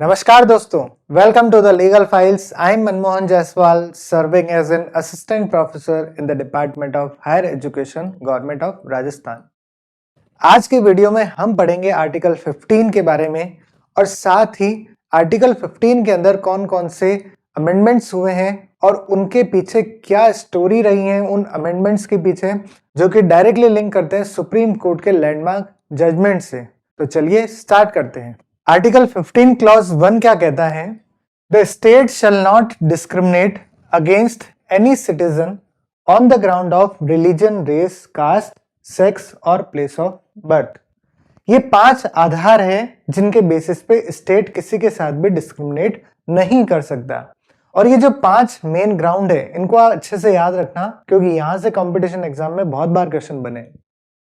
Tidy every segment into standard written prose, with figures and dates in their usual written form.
नमस्कार दोस्तों, welcome to the legal files. I am Manmohan Jaiswal, serving as an assistant professor in the department of higher education, government of Rajasthan. आज के video में हम पढ़ेंगे आर्टिकल 15 के बारे में और साथ ही आर्टिकल 15 के अंदर कौन कौन से अमेंडमेंट्स हुए हैं और उनके पीछे क्या स्टोरी रही है उन अमेंडमेंट्स के पीछे, जो कि डायरेक्टली लिंक करते हैं सुप्रीम कोर्ट के लैंडमार्क जजमेंट से। तो चलिए स्टार्ट करते हैं। आर्टिकल 15 क्लॉज 1 क्या कहता है? The state shall not discriminate against any citizen on the ground of religion, race, caste, sex और प्लेस ऑफ बर्थ। ये 5 आधार है जिनके बेसिस पे स्टेट किसी के साथ भी डिस्क्रिमिनेट नहीं कर सकता। और ये जो 5 मेन ग्राउंड है, इनको अच्छे से याद रखना, क्योंकि यहां से कंपटीशन एग्जाम में बहुत बार क्वेश्चन बने।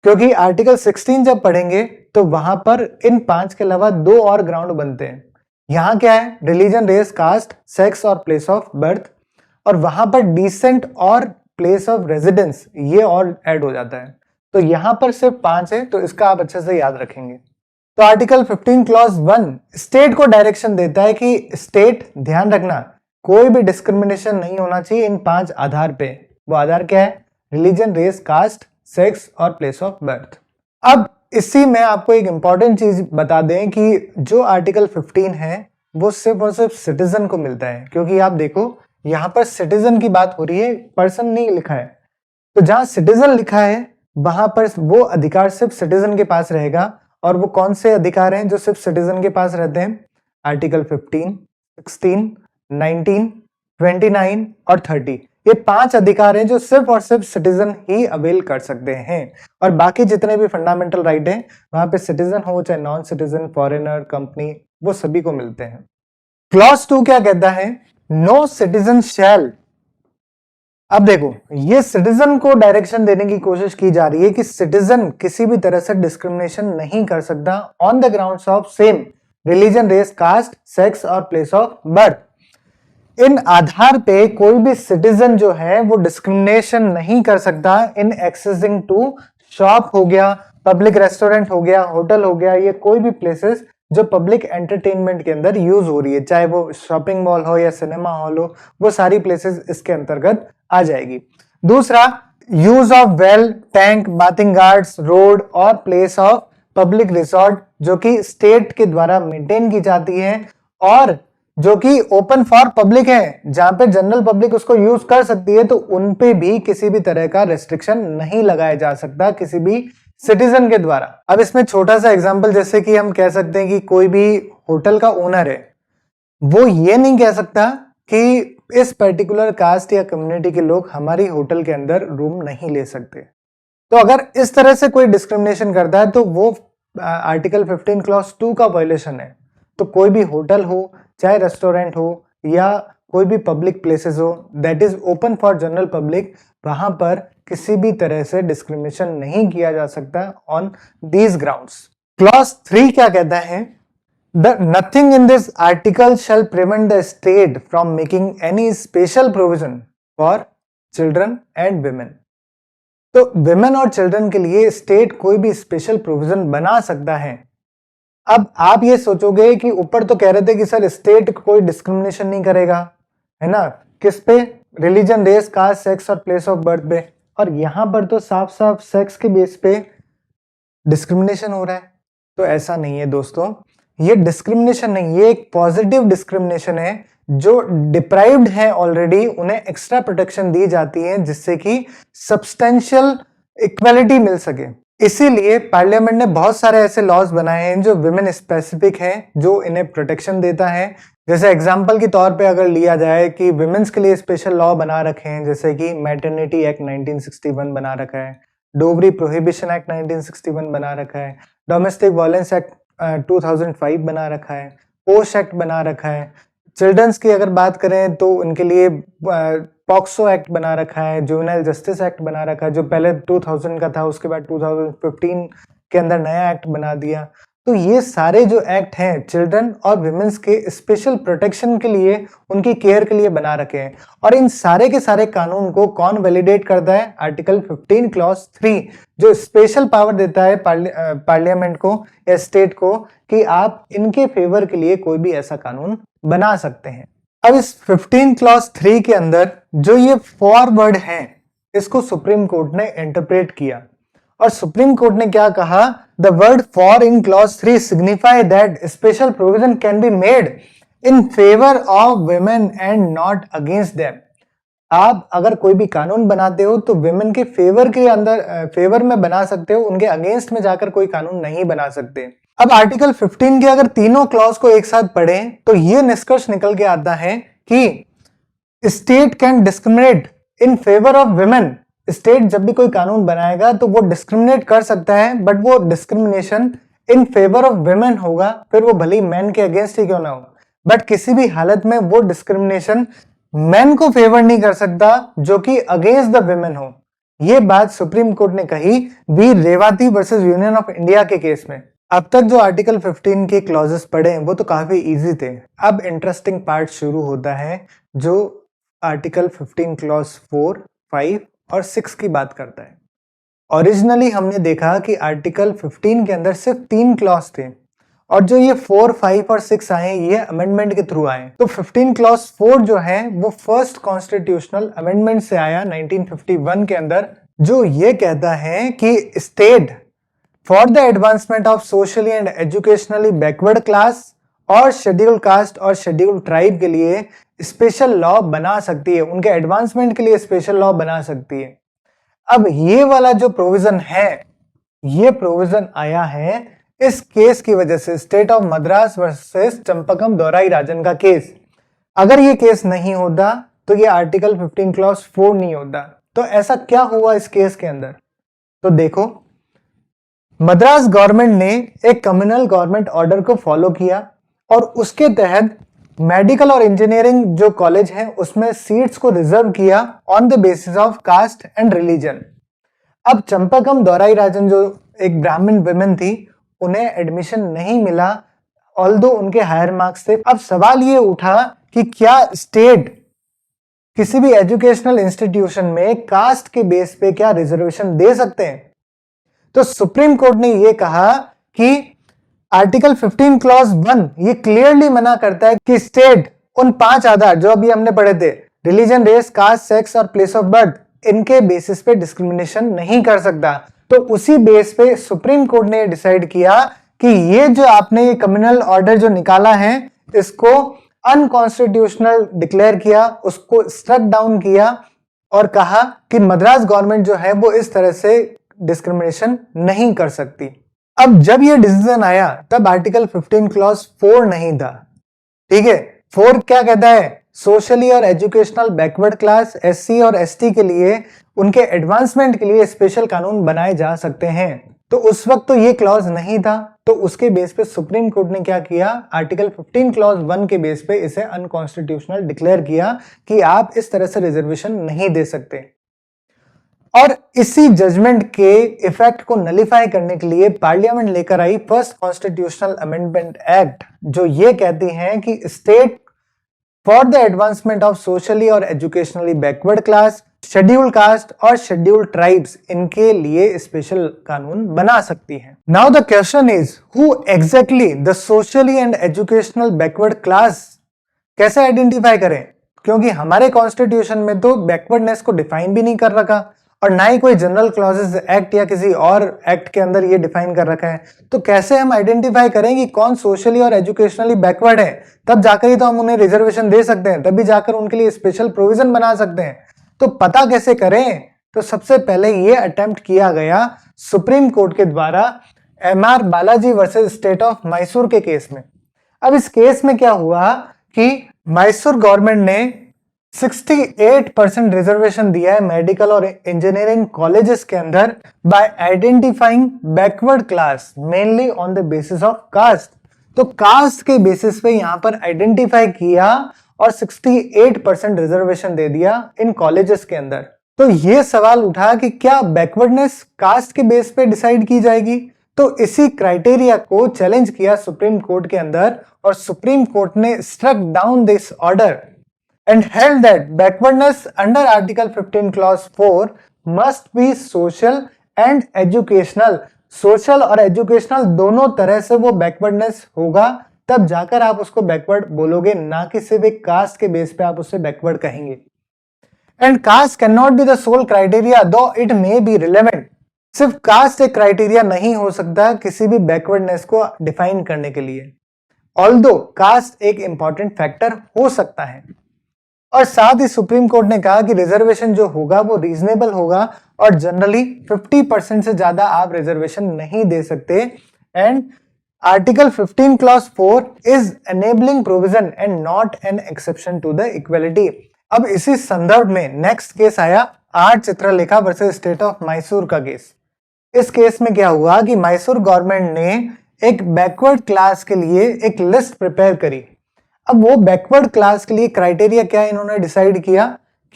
क्योंकि आर्टिकल 16 जब पढ़ेंगे तो वहां पर इन 5 के अलावा 2 और ग्राउंड बनते हैं। यहां क्या है? रिलीजन, रेस, कास्ट, सेक्स और प्लेस ऑफ बर्थ। और वहां पर डिसेंट और प्लेस ऑफ रेजिडेंस ये और ऐड हो जाता है। तो यहां पर सिर्फ 5 है, तो इसका आप अच्छे से याद रखेंगे। तो आर्टिकल 15 क्लॉज 1 स्टेट को डायरेक्शन देता है कि स्टेट ध्यान रखना, कोई भी डिस्क्रिमिनेशन नहीं होना चाहिए इन 5 आधार पे। वो आधार क्या है? रिलीजन, रेस, कास्ट, सेक्स और प्लेस ऑफ बर्थ। अब इसी में आपको एक इंपॉर्टेंट चीज बता दें कि जो आर्टिकल 15 है वो सिर्फ और सिर्फ सिटीजन को मिलता है। क्योंकि आप देखो यहां पर सिटीजन की बात हो रही है, पर्सन नहीं लिखा है। तो जहां सिटीजन लिखा है वहां पर वो अधिकार सिर्फ सिटीजन के पास रहेगा। और वो कौन से अधिकार हैं जो सिर्फ सिटीजन के पास रहते हैं? आर्टिकल 15, 16, 19, 29 और 30। ये 5 अधिकार हैं जो सिर्फ और सिर्फ सिटीजन ही अवेल कर सकते हैं। और बाकी जितने भी फंडामेंटल राइट हैं वहां पे सिटीजन हो चाहे नॉन सिटीजन, फॉरेनर, कंपनी, वो सभी को मिलते हैं। क्लॉज 2 क्या कहता है? No citizen shall. अब देखो, ये सिटीजन को डायरेक्शन देने की कोशिश की जा रही है कि सिटीजन किसी भी तरह से डिस्क्रिमिनेशन नहीं कर सकता on the grounds of same religion, race, caste, sex और प्लेस ऑफ बर्थ। इन आधार पे कोई भी सिटीजन जो है वो डिस्क्रिमिनेशन नहीं कर सकता इन एक्सेसिंग टू शॉप हो गया, पब्लिक रेस्टोरेंट हो गया, होटल हो गया, ये कोई भी प्लेसेस जो पब्लिक एंटरटेनमेंट के अंदर यूज हो रही है, चाहे वो शॉपिंग मॉल हो या सिनेमा हॉल हो, वो सारी प्लेसेस इसके अंतर्गत आ जाएगी। दूसरा, use of well, tank, bathing guards, road और प्लेस ऑफ पब्लिक रिसोर्ट जो कि स्टेट के द्वारा मेंटेन की जाती है और जो कि ओपन फॉर पब्लिक है, जहां पे जनरल पब्लिक उसको यूज कर सकती है, तो उन पे भी किसी भी तरह का रेस्ट्रिक्शन नहीं लगाया जा सकता किसी भी सिटीजन के द्वारा। अब इसमें छोटा सा एग्जांपल, जैसे कि हम कह सकते हैं कि कोई भी होटल का ओनर है, वो ये नहीं कह सकता कि इस पर्टिकुलर कास्ट या कम्युनिटी के लोग हमारी होटल के अंदर रूम नहीं ले सकते। तो अगर इस तरह से कोई डिस्क्रिमिनेशन करता है तो वो आर्टिकल 15 क्लॉज 2 का वायलेशन है। तो कोई भी होटल हो, चाहे रेस्टोरेंट हो या कोई भी पब्लिक प्लेसेस हो that is open for general public, वहां पर किसी भी तरह से डिस्क्रिमिनेशन नहीं किया जा सकता ऑन दीज ग्राउंड्स। क्लॉज 3 क्या कहता है? Nothing in this article shall prevent the state from making any special provision for children and women. तो women और children के लिए स्टेट कोई भी स्पेशल प्रोविजन बना सकता है। अब आप ये सोचोगे कि ऊपर तो कह रहे थे कि सर स्टेट कोई डिस्क्रिमिनेशन नहीं करेगा, है ना? किस पे? रिलीजन, रेस, कास्ट, सेक्स और प्लेस ऑफ बर्थ पे। और यहां पर तो साफ साफ सेक्स के बेस पे डिस्क्रिमिनेशन हो रहा है। तो ऐसा नहीं है दोस्तों, ये डिस्क्रिमिनेशन नहीं, ये एक पॉजिटिव डिस्क्रिमिनेशन है। जो डिप्राइव्ड है ऑलरेडी उन्हें एक्स्ट्रा प्रोटेक्शन दी जाती है जिससे कि सब्सटेंशियल इक्वालिटी मिल सके। इसीलिए पार्लियामेंट ने बहुत सारे ऐसे लॉज बनाए हैं जो विमेन स्पेसिफिक हैं, जो इन्हें प्रोटेक्शन देता है। जैसे एग्जांपल के तौर पे अगर लिया जाए कि विमेन्स के लिए स्पेशल लॉ बना रखे हैं, जैसे कि मैटरनिटी एक्ट 1961 बना रखा है, डोवरी प्रोहिबिशन एक्ट 1961 बना रखा है, डोमेस्टिक वायलेंस एक्ट 2005 बना रखा है, पोश एक्ट बना रखा है। चिल्ड्रंस की अगर बात करें तो उनके लिए पॉक्सो एक्ट बना रखा है, जुवेनाइल जस्टिस एक्ट बना रखा है, जो पहले 2000 का था, उसके बाद 2015 के अंदर नया एक्ट बना दिया। तो ये सारे जो एक्ट हैं चिल्ड्रन और विमेंस के स्पेशल प्रोटेक्शन के लिए, उनकी केयर के लिए बना रखे हैं। और इन सारे के सारे कानून को कौन वैलिडेट करता है? आर्टिकल 15 क्लॉज 3, जो स्पेशल पावर देता है पार्लियामेंट को या स्टेट को कि आप इनके फेवर के लिए कोई भी ऐसा कानून बना सकते हैं। अब इस 15 क्लॉज 3 के अंदर जो ये फॉरवर्ड है, इसको सुप्रीम कोर्ट ने इंटरप्रेट किया और सुप्रीम कोर्ट ने क्या कहा? The word for in clause 3 signify that special provision can be made in favour of women and not against them. आप अगर कोई भी कानून बनाते हो तो वुमेन के फेवर में बना सकते हो, उनके अगेंस्ट में जाकर कोई कानून नहीं बना सकते। अब आर्टिकल 15 के अगर तीनों क्लॉज को एक साथ पढ़ें तो ये निष्कर्ष निकल के आता है कि state can discriminate in favour of women. State जब भी कोई कानून बनाएगा तो वो डिस्क्रिमिनेट कर सकता है, बट वो discrimination in favour of women होगा, फिर वो भले मैन के अगेंस्ट ही क्यों ना हो, बट किसी भी हालत में वो डिस्क्रिमिनेशन मैन को फेवर नहीं कर सकता जो कि अगेंस्ट द वुमेन हो। ये बात सुप्रीम कोर्ट ने कही V Revathi versus Union of India के केस में। अब तक जो आर्टिकल 15 के क्लॉजेस पढ़े वो तो काफी इजी थे। अब इंटरेस्टिंग पार्ट शुरू होता है जो आर्टिकल 15 क्लॉज 4, 5 और 6 की बात करता है। ओरिजिनली हमने देखा कि आर्टिकल 15 के अंदर सिर्फ 3 क्लॉज थे और जो ये 4, 5 और 6 आए ये अमेंडमेंट के थ्रू आए। तो 15 क्लॉज 4 जो है वो फर्स्ट कॉन्स्टिट्यूशनल अमेंडमेंट से आया 1951 के अंदर, जो ये कहता है कि state for the advancement of socially and educationally backward class और शेड्यूल कास्ट और शेड्यूल ट्राइब के लिए स्पेशल लॉ बना सकती है, उनके एडवांसमेंट के लिए स्पेशल लॉ बना सकती है। अब ये वाला जो प्रोविजन है, ये प्रोविजन आया है इस केस की वजह से, State of Madras versus Champakam Dorai Rajan का केस। अगर ये केस नहीं होता तो ये आर्टिकल 15 क्लॉज 4 नहीं होता। तो ऐसा क्या हुआ इस केस के अंदर? तो देखो, मद्रास गवर्नमेंट ने एक कम्युनल गवर्नमेंट ऑर्डर को फॉलो किया और उसके तहत मेडिकल और इंजीनियरिंग जो कॉलेज है उसमें सीट्स को रिजर्व किया on the basis of caste and religion. अब चंपाकम दोराई राजन जो एक ब्राह्मण वुमेन थी, उन्हें एडमिशन नहीं मिला ऑल्दो उनके हायर मार्क्स थे। अब सवाल ये उठा कि क्या स्टेट किसी भी एजुकेशनल इंस्टीट्यूशन में कास्ट के बेस पे क्या रिजर्वेशन दे सकते हैं? तो सुप्रीम कोर्ट ने यह कहा कि आर्टिकल 15 क्लॉज 1 ये क्लियरली मना करता है कि स्टेट उन 5 आधार जो अभी हमने पढ़े थे, रिलीजन, रेस, कास्ट, सेक्स और प्लेस ऑफ बर्थ, इनके बेसिस पे डिस्क्रिमिनेशन नहीं कर सकता। तो उसी बेस पे सुप्रीम कोर्ट ने डिसाइड किया कि ये जो आपने ये कम्युनल ऑर्डर जो निकाला है इसको अनकॉन्स्टिट्यूशनल डिक्लेयर किया, उसको स्ट्रक डाउन किया और कहा कि मद्रास गवर्नमेंट जो है वो इस तरह से डिस्क्रिमिनेशन नहीं कर सकती। अब जब ये डिसीजन आया तब आर्टिकल 15 क्लॉज 4 नहीं था, ठीक है। 4 क्या कहता है? सोशली और एजुकेशनल बैकवर्ड क्लास, एससी और एसटी के लिए उनके एडवांसमेंट के लिए स्पेशल कानून बनाए जा सकते हैं। तो उस वक्त तो ये क्लॉज नहीं था, तो उसके बेस पे सुप्रीम कोर्ट ने क्या किया, आर्टिकल 15 क्लॉज 1 के बेस पे इसे अनकॉन्स्टिट्यूशनल डिक्लेयर किया कि आप इस तरह से रिजर्वेशन नहीं दे सकते। और इसी जजमेंट के इफेक्ट को नलिफाई करने के लिए पार्लियामेंट लेकर आई फर्स्ट कॉन्स्टिट्यूशनल अमेंडमेंट एक्ट, जो ये कहती हैं कि state for the advancement of socially और educationally backward class, schedule caste और शेड्यूल ट्राइब्स, इनके लिए स्पेशल कानून बना सकती है। Now the question is who exactly the socially and educational backward class कैसे आइडेंटिफाई करें? क्योंकि हमारे कॉन्स्टिट्यूशन में तो बैकवर्डनेस को डिफाइन भी नहीं कर रखा और ना ही कोई जनरल क्लॉजेस एक्ट या किसी और एक्ट के अंदर ये डिफाइन कर रखा है। तो कैसे हम आइडेंटिफाई करें कि कौन सोशली और एजुकेशनली बैकवर्ड है? तब जाकर ही तो हम उन्हें रिजर्वेशन दे सकते हैं, तभी जाकर उनके लिए स्पेशल प्रोविजन बना सकते हैं। तो पता कैसे करें? तो सबसे पहले ये अटेम्प्ट किया गया सुप्रीम कोर्ट के द्वारा MR Balaji versus state of Mysore के केस में। अब इस केस में क्या हुआ कि मैसूर गवर्नमेंट ने 68% रिजर्वेशन दिया है मेडिकल और इंजीनियरिंग कॉलेजेस के अंदर by identifying backward class mainly on the basis of caste. तो कास्ट के बेसिस पे यहां पर आइडेंटिफाई किया और 68% रिजर्वेशन दे दिया इन कॉलेजेस के अंदर। तो ये सवाल उठा कि क्या बैकवर्डनेस कास्ट के बेस पे डिसाइड की जाएगी? तो इसी क्राइटेरिया को चैलेंज किया सुप्रीम कोर्ट के अंदर और सुप्रीम कोर्ट ने struck down this order and held that backwardness under Article 15 Clause 4 must be social and educational. Social और एजुकेशनल दोनों तरह से वो बैकवर्डनेस होगा, तब जाकर आप उसको बैकवर्ड बोलोगे, ना कि सिर्फ एक कास्ट के बेस पे आप उससे बैकवर्ड कहेंगे. And caste cannot be the sole criteria though it may be relevant. सिर्फ कास्ट एक क्राइटेरिया नहीं हो सकता किसी भी बैकवर्डनेस को डिफाइन करने के लिए, ऑल्दो कास्ट एक इंपॉर्टेंट फैक्टर हो सकता है. और साथ ही सुप्रीम कोर्ट ने कहा कि रिजर्वेशन जो होगा वो रीजनेबल होगा और जनरली 50% से ज्यादा आप रिजर्वेशन नहीं दे सकते. And article 15 clause 4 is enabling provision and not an exception to the equality. अब इसी संदर्भ में नेक्स्ट केस आया R Chitralekha versus state of Mysore का केस. इस केस में क्या हुआ कि मैसूर गवर्नमेंट ने एक बैकवर्ड क्लास के लिए एक लिस्ट प्रिपेयर करी. अब वो बैकवर्ड क्लास के लिए क्राइटेरिया क्या इन्होंने डिसाइड किया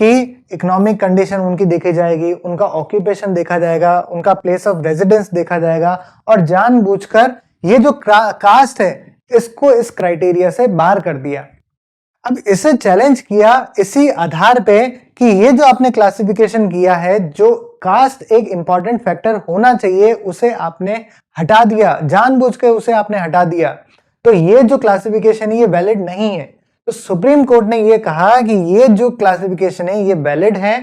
कि इकोनॉमिक कंडीशन उनकी देखी जाएगी, उनका ऑक्यूपेशन देखा जाएगा, उनका प्लेस ऑफ रेजिडेंस देखा जाएगा और जानबूझकर ये जो कास्ट है इसको इस क्राइटेरिया से बाहर कर दिया. अब इसे चैलेंज किया इसी आधार पे कि ये जो आपने क्लासिफिकेशन किया है, जो कास्ट एक इंपॉर्टेंट फैक्टर होना चाहिए उसे आपने हटा दिया, जानबूझ के उसे आपने हटा दिया, तो ये जो क्लासिफिकेशन है ये वैलिड नहीं है. तो सुप्रीम कोर्ट ने ये कहा कि ये जो क्लासिफिकेशन है ये वैलिड है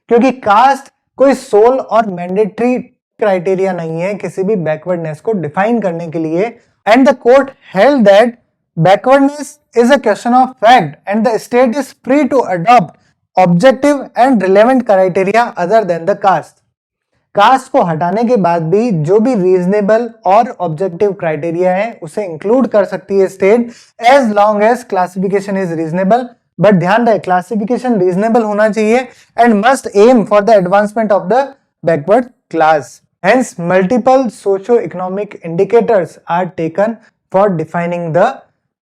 क्योंकि कास्ट कोई सोल और मैंडेटरी क्राइटेरिया नहीं है किसी भी बैकवर्डनेस को डिफाइन करने के लिए. And the court held that backwardness is a question of fact and the state is free to adopt objective and relevant criteria other than the caste. Caste को हटाने के बाद भी जो भी रीजनेबल और ऑब्जेक्टिव क्राइटेरिया है उसे इंक्लूड कर सकती है state as long as classification is reasonable. But ध्यान रहे क्लासिफिकेशन रीजनेबल होना चाहिए and must aim for the advancement of the backward class. Hence multiple socio economic indicators are taken for defining the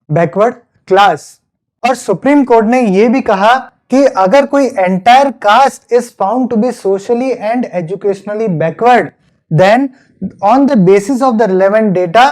backward class. और Supreme court ने यह भी कहा कि अगर कोई entire caste is found to be socially and educationally backward, then on the basis of the relevant data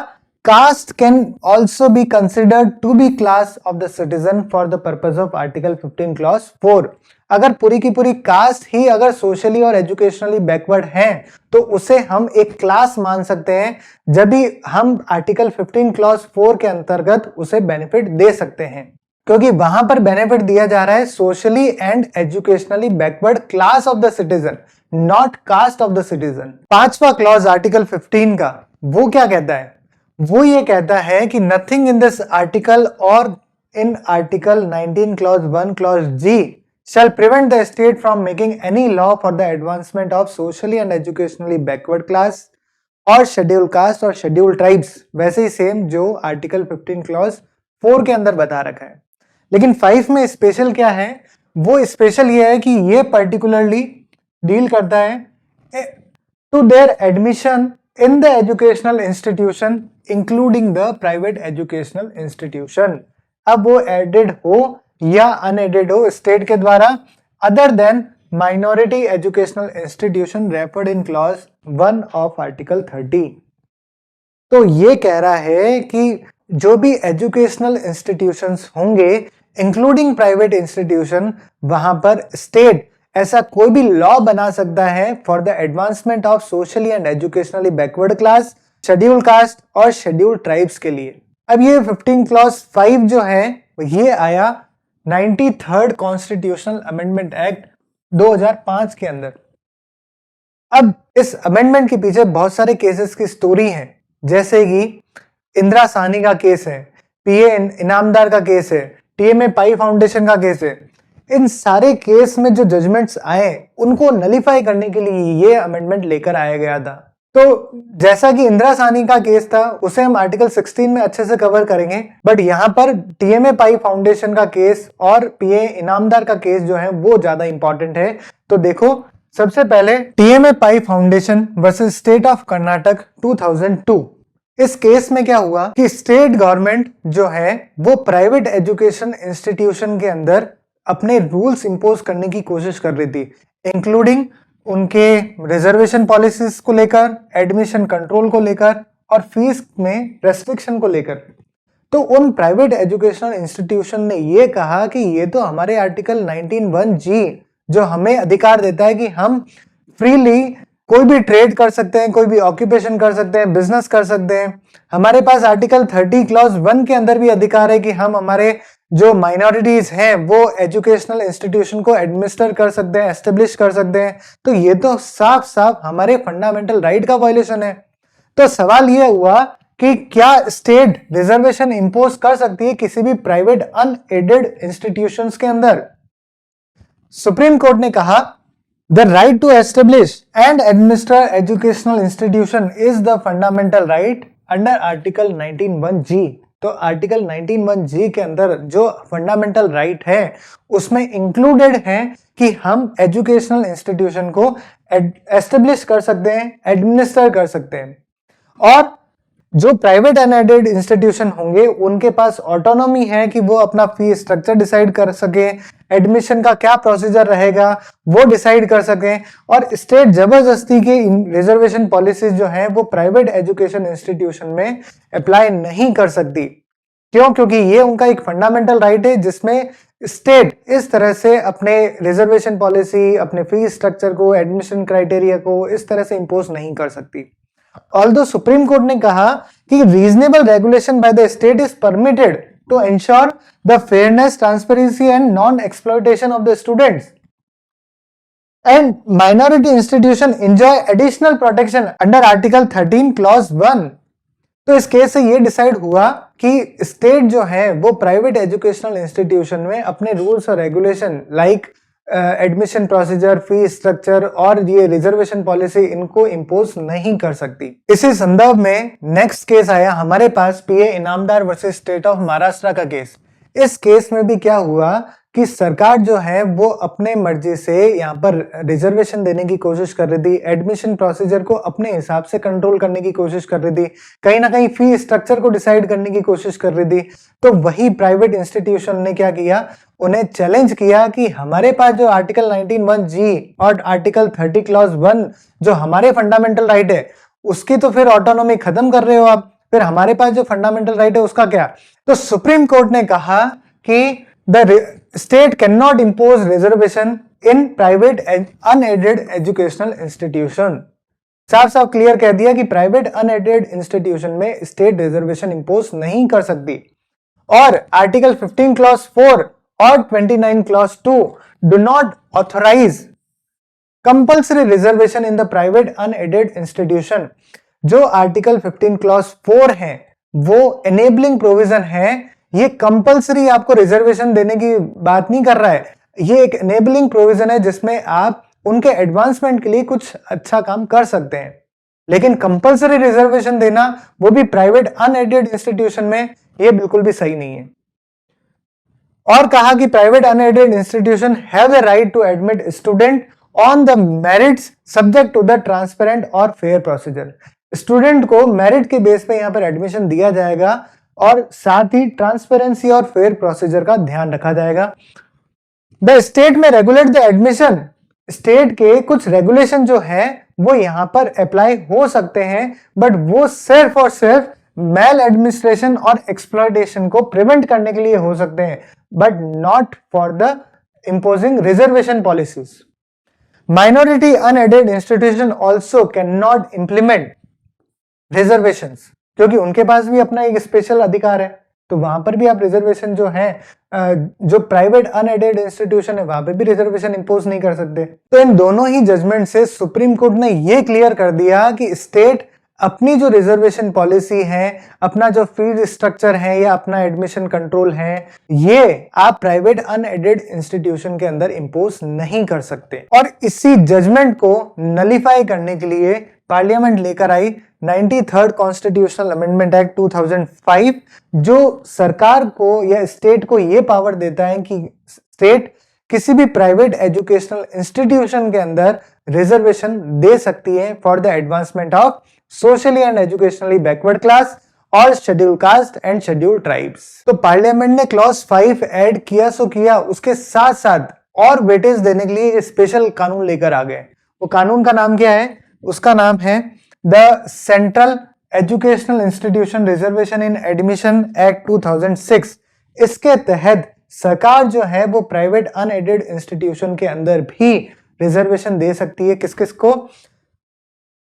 caste can also be considered to be class of the citizen for the purpose of article 15 clause 4. अगर पूरी की पूरी cast ही अगर socially और educationally backward है तो उसे हम एक क्लास मान सकते हैं, जब भी हम आर्टिकल 15 क्लॉज 4 के अंतर्गत उसे बेनिफिट दे सकते हैं, क्योंकि वहां पर बेनिफिट दिया जा रहा है socially and educationally backward class of the citizen, not caste of the citizen. 5वां क्लॉज आर्टिकल 15 का वो क्या कहता है? वो ये कहता है कि नथिंग इन दिस आर्टिकल और in article 19 clause 1 clause ji shall prevent the state from making any law for the advancement of socially and educationally backward class और scheduled caste और scheduled tribes, वैसे ही सेम जो article 15 clause 4 के अंदर बता रखा है. लेकिन 5 में स्पेशल क्या है? वो स्पेशल ये है कि ये पर्टिकुलरली डील करता है to their admission in the educational institution including the private educational institution. अब वो एडेड हो या अनएडेड हो स्टेट के द्वारा, other than minority educational institution referred in clause 1 of article 30. तो ये कह रहा है कि जो भी एजुकेशनल इंस्टीट्यूशंस होंगे इंक्लूडिंग प्राइवेट इंस्टीट्यूशन, वहां पर स्टेट ऐसा कोई भी लॉ बना सकता है for the advancement of socially and educationally backward class, scheduled caste और शेड्यूल्ड ट्राइब्स के लिए. अब ये 15 क्लॉज 5 जो है ये आया 93rd कॉन्स्टिट्यूशनल अमेंडमेंट एक्ट 2005 के अंदर. अब इस अमेंडमेंट के पीछे बहुत सारे केसेस की स्टोरी है, जैसे कि इंदिरा साहनी का केस है, पीए इनामदार का केस है, टीएमए पाई फाउंडेशन का केस है. इन सारे केस में जो जजमेंट्स आए उनको नलीफाई करने के लिए ये अमेंडमेंट लेकर आया गया था. तो जैसा कि इंदिरा साहनी का केस था उसे हम आर्टिकल 16 में अच्छे से कवर करेंगे, बट यहाँ पर टीएमए पाई फाउंडेशन का केस और पीए इनामदार का केस जो है वो ज्यादा इंपॉर्टेंट है. तो देखो, सबसे पहले TMA pi foundation versus state of Karnataka 2002. इस केस में क्या हुआ कि स्टेट गवर्नमेंट जो है वो प्राइवेट एजुकेशन इंस्टीट्यूशन के अंदर अपने रूल्स इंपोज करने की कोशिश कर रही थी, इंक्लूडिंग उनके रिजर्वेशन पॉलिसीज को लेकर, एडमिशन कंट्रोल को लेकर और फीस में रेस्ट्रिक्शन को लेकर। तो उन प्राइवेट एजुकेशनल इंस्टीट्यूशन ने ये कहा कि ये तो हमारे आर्टिकल 19(1)(g जो हमें अधिकार देता है कि हम फ्रीली कोई भी ट्रेड कर सकते हैं, कोई भी ऑक्यूपेशन कर सकते हैं, बिजनेस कर सकते हैं। हमारे पास आर्टिकल 30 क्लॉज 1 के अंदर भी अधिकार है कि हम हमारे जो माइनॉरिटीज हैं वो एजुकेशनल इंस्टीट्यूशन को एडमिनिस्टर कर सकते हैं, एस्टेब्लिश कर सकते हैं। तो ये तो साफ साफ हमारे फंडामेंटल राइट का वायलेशन है। तो सवाल ये हुआ कि क्या स्टेट रिजर्वेशन इंपोज कर सकती है किसी भी प्राइवेट अनएडेड इंस्टीट्यूशंस के अंदर? सुप्रीम कोर्ट ने कहा the right to establish and administer educational institution is the fundamental right under article 19(1)(g। तो आर्टिकल 19(1)(g के अंदर जो फंडामेंटल राइट है उसमें इंक्लूडेड है कि हम एजुकेशनल इंस्टीट्यूशन को एस्टेब्लिश कर सकते हैं, एडमिनिस्टर कर सकते हैं। और जो प्राइवेट अनएडेड इंस्टीट्यूशन होंगे उनके पास ऑटोनॉमी है कि वो अपना फी स्ट्रक्चर डिसाइड कर सके, एडमिशन का क्या प्रोसीजर रहेगा वो डिसाइड कर सके। और स्टेट जबरदस्ती के रिजर्वेशन पॉलिसीज जो है वो प्राइवेट एजुकेशन इंस्टीट्यूशन में अप्लाई नहीं कर सकती। क्यों? क्योंकि ये उनका एक फंडामेंटल राइट है जिसमें स्टेट इस तरह से अपने रिजर्वेशन पॉलिसी, अपने फी स्ट्रक्चर को, एडमिशन क्राइटेरिया को इस तरह से इंपोज नहीं कर सकती। Although सुप्रीम कोर्ट ने कहा कि reasonable regulation by the state is permitted to ensure the fairness, transparency and non exploitation of the students and minority institution enjoy additional protection under article 13 clause 1। तो इस case से ये decide हुआ कि state जो है वो प्राइवेट एजुकेशनल इंस्टीट्यूशन में अपने रूल्स और regulation like admission procedure, fee structure और ये रिजर्वेशन पॉलिसी इनको इंपोज नहीं कर सकती। इसी संदर्भ में नेक्स्ट केस आया हमारे पास, PA Inamdar versus state of Maharashtra का केस। इस केस में भी क्या हुआ कि सरकार जो है वो अपने मर्जी से यहाँ पर रिजर्वेशन देने की कोशिश कर रही थी, एडमिशन प्रोसीजर को अपने हिसाब से कंट्रोल करने की कोशिश कर रही थी, कहीं ना कहीं फी स्ट्रक्चर को डिसाइड करने की कोशिश कर रही थी। तो वही प्राइवेट इंस्टीट्यूशन ने क्या किया, उन्हें चैलेंज किया कि हमारे पास जो आर्टिकल 19(1)(g और आर्टिकल 30 क्लॉज 1 जो हमारे फंडामेंटल राइट है उसकी तो फिर ऑटोनॉमी खत्म कर रहे हो आप, फिर हमारे पास जो फंडामेंटल राइट है उसका क्या? तो सुप्रीम कोर्ट ने कहा कि the state can not impose reservation in private unaided educational institution. साफ साफ क्लियर कह दिया कि प्राइवेट अनएडेड इंस्टीट्यूशन में स्टेट रिजर्वेशन इंपोज नहीं कर सकती। और आर्टिकल 15 क्लॉज 4 और 29 clause 2 do not authorise compulsory reservation in the private unaided institution. जो आर्टिकल 15 क्लॉज 4 है वो एनेबलिंग प्रोविजन है, ये कंपल्सरी आपको रिजर्वेशन देने की बात नहीं कर रहा है, ये एक एनेबलिंग प्रोविजन है जिसमें आप उनके एडवांसमेंट के लिए कुछ अच्छा काम कर सकते हैं। लेकिन कंपल्सरी रिजर्वेशन देना वो भी प्राइवेट अनएडेड इंस्टीट्यूशन में, ये बिल्कुल भी सही नहीं है। और कहा कि private unaided institution have the right to admit student on the merits subject to the transparent और फेयर प्रोसीजर। स्टूडेंट को मेरिट के बेस पे यहाँ पर एडमिशन दिया जाएगा और साथ ही ट्रांसपेरेंसी और फेयर प्रोसीजर का ध्यान रखा जाएगा। The state may regulate the admission, state के कुछ रेगुलेशन जो है वो यहाँ पर अप्लाई हो सकते हैं, बट वो सिर्फ और सिर्फ मेल एडमिनिस्ट्रेशन और एक्सप्लॉयटेशन को प्रिवेंट करने के लिए हो सकते हैं, but not for the imposing reservation policies. Minority unaided institution also cannot implement reservations, क्योंकि उनके पास भी अपना एक स्पेशल अधिकार है, तो वहां पर भी आप रिजर्वेशन जो है, जो प्राइवेट अनएडेड इंस्टीट्यूशन है वहां पे भी रिजर्वेशन इंपोज नहीं कर सकते। तो इन दोनों ही जजमेंट से सुप्रीम कोर्ट ने ये क्लियर कर दिया कि स्टेट अपनी जो रिजर्वेशन पॉलिसी है, अपना जो फीस स्ट्रक्चर है या अपना एडमिशन कंट्रोल है, ये आप प्राइवेट अनएडेड इंस्टीट्यूशन के अंदर इंपोज नहीं कर सकते। और इसी जजमेंट को नलिफाई करने के लिए पार्लियामेंट लेकर आई 93rd कॉन्स्टिट्यूशनल अमेंडमेंट एक्ट 2005, जो सरकार को या स्टेट को ये पावर देता है कि स्टेट किसी भी प्राइवेट एजुकेशनल इंस्टीट्यूशन के अंदर रिजर्वेशन दे सकती है for the advancement of socially and educationally backward class और schedule caste and schedule tribes. तो पार्लियामेंट ने क्लॉज 5 ऐड किया सो किया, उसके साथ साथ और वेटेज देने के लिए स्पेशल कानून लेकर आ गए। वो कानून का नाम क्या है? उसका नाम है the central educational institution reservation in admission act 2006। इसके तहत सरकार जो है वो प्राइवेट अनएडेड इंस्टीट्यूशन के अंदर भी रिजर्वेशन दे सकती है। किस किस को?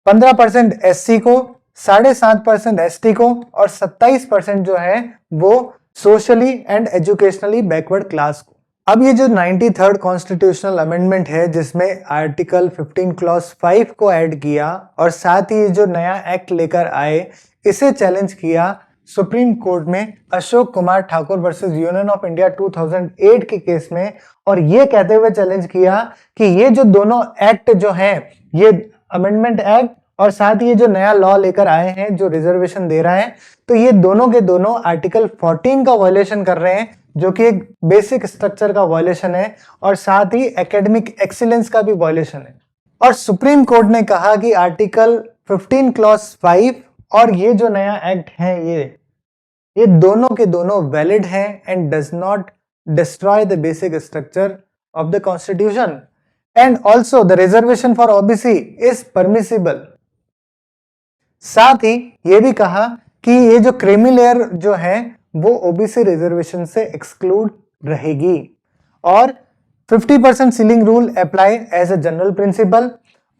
15% एससी को, 7.5% एसटी को और 27% जो है वो socially and educationally backward class को। अब ये जो 93rd कॉन्स्टिट्यूशनल अमेंडमेंट है जिसमें आर्टिकल 15 क्लॉज 5 को ऐड किया और साथ ही जो नया एक्ट लेकर आए, इसे चैलेंज किया सुप्रीम कोर्ट में Ashok Kumar Thakur versus Union of India 2008 के केस में, और ये कहते हुए चैलेंज किया कि ये जो दोनों एक्ट जो हैं, ये अमेंडमेंट एक्ट और साथ ही ये जो नया लॉ लेकर आए हैं जो रिजर्वेशन दे रहा है, तो ये दोनों के दोनों आर्टिकल 14 का वायलेशन कर रहे हैं, जो कि एक बेसिक स्ट्रक्चर का वायलेशन है और साथ ही एकेडमिक एक्सीलेंस का भी वायलेशन है। और सुप्रीम कोर्ट ने कहा कि आर्टिकल 15 क्लॉज 5 और ये जो नया एक्ट है ये दोनों के दोनों वैलिड हैं and does not destroy the basic structure of the constitution and also the reservation for OBC is permissible. साथ ही ये भी कहा कि ये जो क्रीमी लेयर जो है वो ओबीसी रिजर्वेशन से एक्सक्लूड रहेगी और 50% ceiling rule apply as a general principle.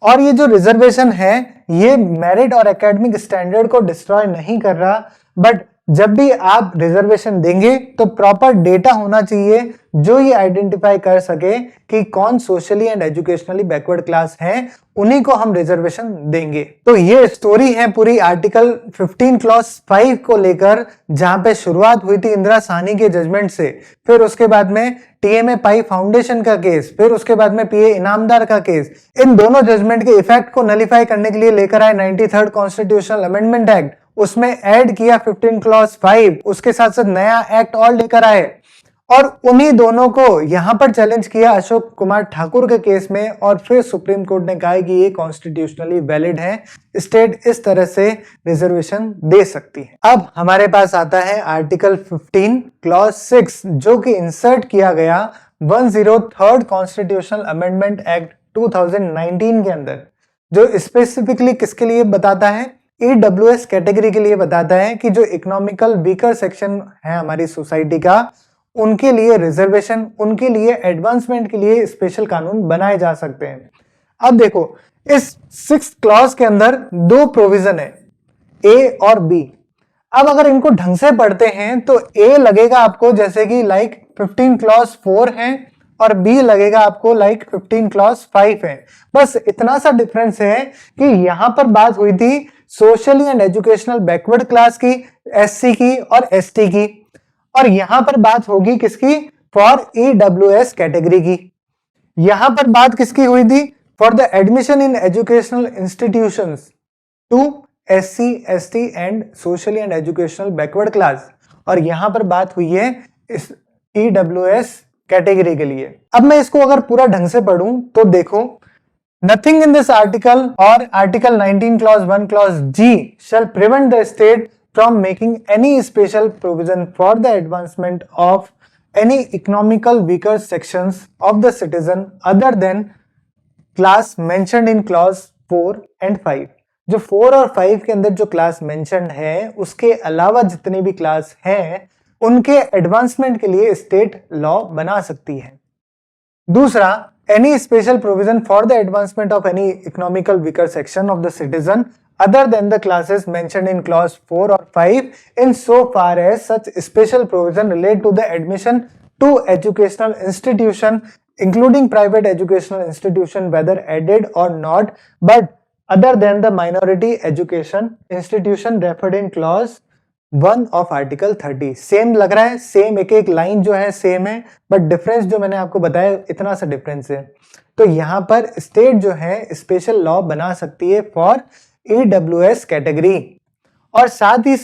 और ये जो रिजर्वेशन है ये मेरिट और एकेडमिक स्टैंडर्ड को डिस्ट्रॉय नहीं कर रहा, बट जब भी आप रिजर्वेशन देंगे तो प्रॉपर डेटा होना चाहिए जो ये आइडेंटिफाई कर सके कि कौन socially and educationally backward class है, उन्हीं को हम रिजर्वेशन देंगे। तो ये स्टोरी है पूरी आर्टिकल 15 क्लॉज 5 को लेकर, जहां पे शुरुआत हुई थी इंदिरा साहनी के जजमेंट से, फिर उसके बाद में टीएमए पाई फाउंडेशन का केस, फिर उसके बाद में पीए इनामदार का केस। इन दोनों जजमेंट के इफेक्ट को नलीफाई करने के लिए लेकर आए 93rd कॉन्स्टिट्यूशनल अमेंडमेंट एक्ट, उसमें ऐड किया 15 क्लॉज 5, उसके साथ साथ नया एक्ट और लेकर आए और उन्हीं दोनों को यहां पर चैलेंज किया अशोक कुमार ठाकुर के केस में, और फिर सुप्रीम कोर्ट ने कहा कि ये कॉन्स्टिट्यूशनली वैलिड है, स्टेट इस तरह से रिजर्वेशन दे सकती है। अब हमारे पास आता है आर्टिकल 15 क्लॉज 6 जो कि इंसर्ट किया गया 103rd कॉन्स्टिट्यूशनल अमेंडमेंट एक्ट 2019 के अंदर, जो स्पेसिफिकली किसके लिए बताता है? ईडब्ल्यूएस कैटेगरी के लिए बताता है कि जो इकोनॉमिकल वीकर सेक्शन है हमारी सोसाइटी का, उनके लिए रिजर्वेशन, उनके लिए एडवांसमेंट के लिए स्पेशल कानून बनाए जा सकते हैं। अब देखो इस 6th क्लॉज के अंदर दो प्रोविजन है, ए और बी। अब अगर इनको ढंग से पढ़ते हैं तो ए लगेगा आपको जैसे कि लाइक 15 क्लॉज 4 है और बी लगेगा आपको लाइक 15 क्लॉज 5 है। बस इतना सा डिफरेंस है कि यहां पर बात हुई थी socially and educational backward class की, एससी की और एसटी की, और यहां पर बात होगी किसकी? फॉर ईडब्ल्यूएस कैटेगरी की। यहां पर बात किसकी हुई थी? For the admission in educational institutions to SC, ST and socially and educational backward class, और यहां पर बात हुई है इस ईडब्ल्यूएस कैटेगरी के लिए। अब मैं इसको अगर पूरा ढंग से पढ़ूं तो देखो, नथिंग इन दिस आर्टिकल और article 19 clause 1 clause ji shall prevent the state from making any special provision for the advancement of any economical weaker sections of the citizen other than class mentioned in clause 4 and 5। जो 4 और 5 के अंदर जो class mentioned है उसके अलावा जितनी भी क्लास हैं उनके एडवांसमेंट के लिए स्टेट लॉ बना सकती है। दूसरा, any special provision for the advancement of any economical weaker section of the citizen other than the classes mentioned in clause 4 or 5 in so far as such special provision relate to the admission to educational institution including private educational institution whether aided or not but other than the minority education institution referred in clause 1 of article 30। Same लग रहा है, same एक एक line जो है same है, but difference जो मैंने आपको बताया इतना सा डिफरेंस है। तो यहां पर स्टेट जो है स्पेशल लॉ बना सकती है फॉर ईडब्ल्यूएस कैटेगरी, और साथ ही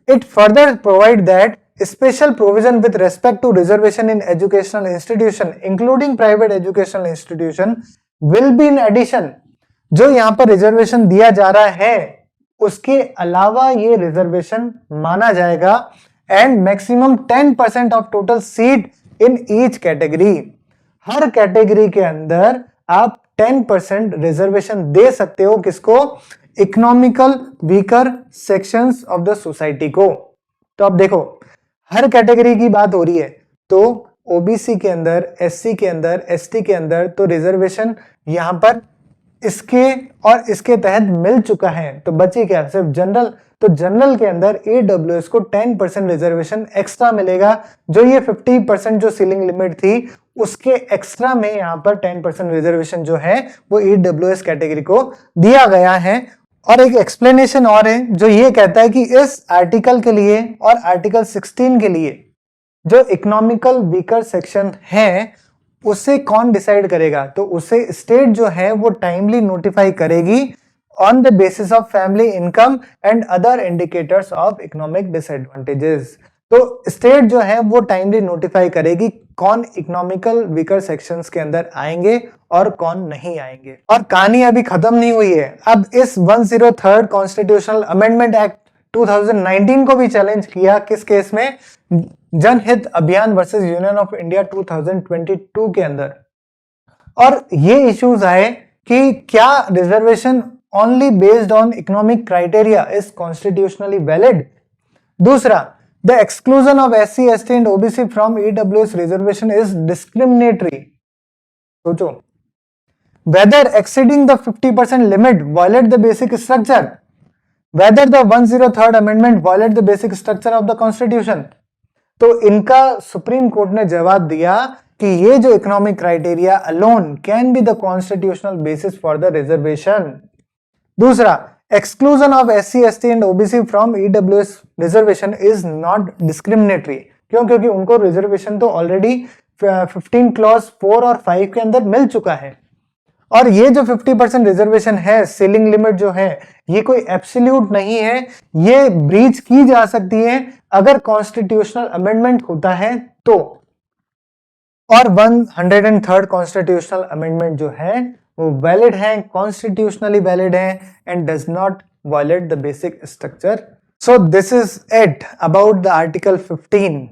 it further provide that special provision with respect to reservation in educational institution including private educational institution will be in addition. जो यहाँ पर रिजर्वेशन दिया जा रहा है उसके अलावा ये रिजर्वेशन माना जाएगा and maximum 10% of total seat in each category. Her category के अंदर आप 10% रिजर्वेशन दे सकते हो। किसको? Economical weaker sections of the society को। तो अब देखो, हर कैटेगरी की बात हो रही है, तो ओबीसी के अंदर, एससी के अंदर, एसटी के अंदर तो रिजर्वेशन यहां पर इसके और इसके तहत मिल चुका है। तो बची क्या? सिर्फ जनरल। तो जनरल के अंदर ईडब्ल्यूएस को 10% रिजर्वेशन एक्स्ट्रा मिलेगा। जो ये 50% जो सीलिंग लिमिट थी उसके एक्स्ट्रा में यहां पर 10% रिजर्वेशन जो है वो ईडब्ल्यूएस कैटेगरी को दिया गया है। और एक एक्सप्लेनेशन और है जो ये कहता है कि इस आर्टिकल के लिए और आर्टिकल 16 के लिए जो इकोनॉमिकल वीकर सेक्शन है उसे कौन डिसाइड करेगा? तो उसे स्टेट जो है वो टाइमली नोटिफाई करेगी on the basis of family income and other indicators of economic disadvantages. तो स्टेट जो है वो टाइमली नोटिफाई करेगी कौन इकोनॉमिकल वीकर सेक्शंस के अंदर आएंगे और कौन नहीं आएंगे। और कहानी अभी खत्म नहीं हुई है। अब इस 103rd कॉन्स्टिट्यूशनल अमेंडमेंट एक्ट 2019 को भी चैलेंज किया। किस केस में? जनहित अभियान वर्सेस यूनियन ऑफ इंडिया 2022 के अंदर। और ये इश्यूज आए कि क्या reservation only based on economic criteria is constitutionally valid? दूसरा, the exclusion of SC, ST and OBC from EWS reservation is discriminatory. सोचो, whether exceeding the 50% limit violate the basic structure, whether the 103rd amendment violate the basic structure of the constitution. तो इनका supreme court ने जवाब दिया कि ये जो economic criteria alone can be the constitutional basis for the reservation. दूसरा, exclusion of SC, ST and OBC from EWS reservation is not discriminatory. क्यों? क्योंकि उनको रिजर्वेशन तो ऑलरेडी 15 क्लॉज 4 और 5 के अंदर मिल चुका है। और ये जो 50% रिजर्वेशन है, सीलिंग लिमिट जो है, ये कोई एब्सोल्यूट नहीं है। ये ब्रीच की जा सकती है अगर कॉन्स्टिट्यूशनल अमेंडमेंट होता है तो। और 103rd कॉन्स्टिट्यूशनल अमेंडमेंट जो है वो वैलिड है, कॉन्स्टिट्यूशनली वैलिड है and does not violet the basic structure. So this is it about the article 15।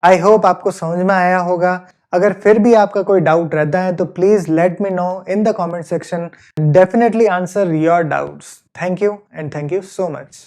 I hope आपको समझ में आया होगा। अगर फिर भी आपका कोई डाउट रहता है तो please let me know in the comment section. Definitely answer your doubts. Thank you and thank you so much.